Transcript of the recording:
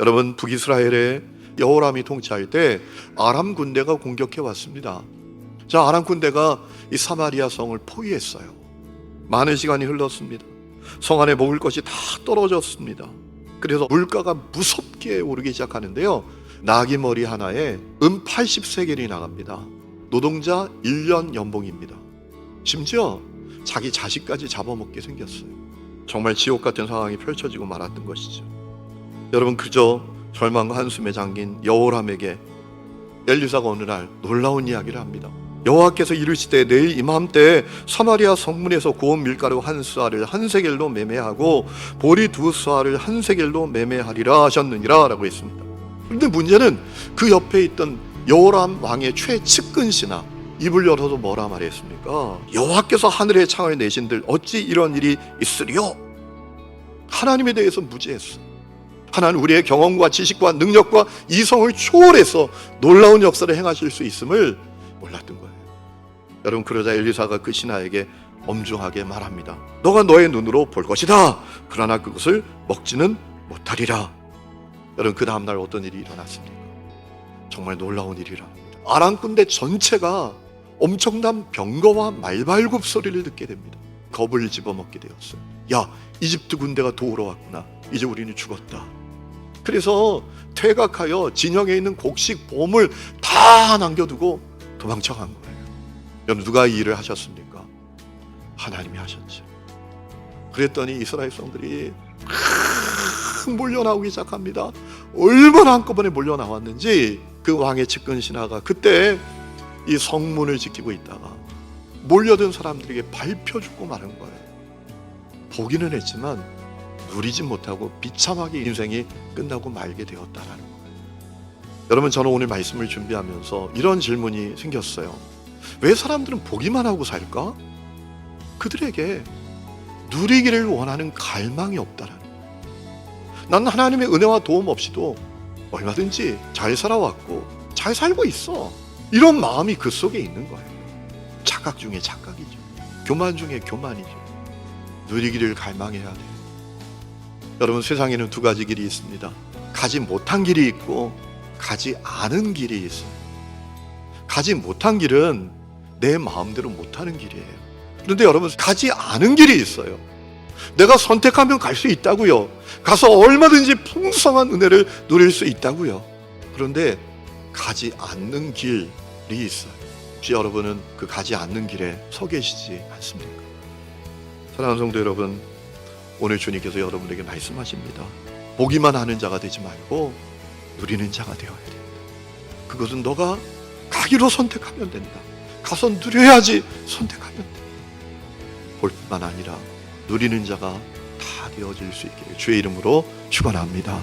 여러분, 북이스라엘에 여호람이 통치할 때 아람 군대가 공격해 왔습니다. 자, 아람 군대가 이 사마리아 성을 포위했어요. 많은 시간이 흘렀습니다. 성 안에 먹을 것이 다 떨어졌습니다. 그래서 물가가 무섭게 오르기 시작하는데요, 나귀 머리 하나에 80세겔이 나갑니다. 노동자 1년 연봉입니다. 심지어 자기 자식까지 잡아먹게 생겼어요. 정말 지옥 같은 상황이 펼쳐지고 말았던 것이죠. 여러분, 그저 절망과 한숨에 잠긴 여호람에게 엘리사가 어느 날 놀라운 이야기를 합니다. 여호와께서 이르시되 내일 이맘때 사마리아 성문에서 고운 밀가루 한 수아를 한 세겔로 매매하고 보리 두 수아를 한 세겔로 매매하리라 하셨느니라 라고 했습니다. 그런데 문제는 그 옆에 있던 여호람 왕의 최측근 신하 입을 열어서 뭐라 말했습니까? 여호와께서 하늘의 창을 내신들 어찌 이런 일이 있으리요? 하나님에 대해서 무지했어. 하나님 우리의 경험과 지식과 능력과 이성을 초월해서 놀라운 역사를 행하실 수 있음을 몰랐던 거예요. 여러분, 그러자 엘리사가 그 신하에게 엄중하게 말합니다. 너가 너의 눈으로 볼 것이다. 그러나 그것을 먹지는 못하리라. 여러분, 그 다음날 어떤 일이 일어났습니까? 정말 놀라운 일이라. 아람 군대 전체가 엄청난 병거와 말발굽 소리를 듣게 됩니다. 겁을 집어먹게 되었어요. 야, 이집트 군대가 도우러 왔구나. 이제 우리는 죽었다. 그래서 퇴각하여 진영에 있는 곡식 보물 다 남겨두고 도망쳐간 거예요. 여러분, 누가 이 일을 하셨습니까? 하나님이 하셨죠. 그랬더니 이스라엘 백성들이 몰려나오기 시작합니다. 얼마나 한꺼번에 몰려나왔는지 그 왕의 측근 신하가 그때 이 성문을 지키고 있다가 몰려든 사람들에게 밟혀 죽고 마는 거예요. 보기는 했지만 누리지 못하고 비참하게 인생이 끝나고 말게 되었다라는 거예요. 여러분, 저는 오늘 말씀을 준비하면서 이런 질문이 생겼어요. 왜 사람들은 보기만 하고 살까? 그들에게 누리기를 원하는 갈망이 없다라는 거예요. 난 하나님의 은혜와 도움 없이도 얼마든지 잘 살아왔고 잘 살고 있어. 이런 마음이 그 속에 있는 거예요. 착각 중에 착각이죠. 교만 중에 교만이죠. 누리기를 갈망해야 돼요. 여러분, 세상에는 두 가지 길이 있습니다. 가지 못한 길이 있고 가지 않은 길이 있어요. 가지 못한 길은 내 마음대로 못하는 길이에요. 그런데 여러분, 가지 않은 길이 있어요. 내가 선택하면 갈 수 있다고요. 가서 얼마든지 풍성한 은혜를 누릴 수 있다고요. 그런데 가지 않는 길이 있어요. 혹시 여러분은 그 가지 않는 길에 서 계시지 않습니까? 사랑하는 성도 여러분, 오늘 주님께서 여러분에게 말씀하십니다. 보기만 하는 자가 되지 말고 누리는 자가 되어야 된다. 그것은 너가 가기로 선택하면 된다. 가서 누려야지 선택하면 된다. 볼 뿐만 아니라 누리는 자가 다 되어질 수 있기를 주의 이름으로 축원합니다.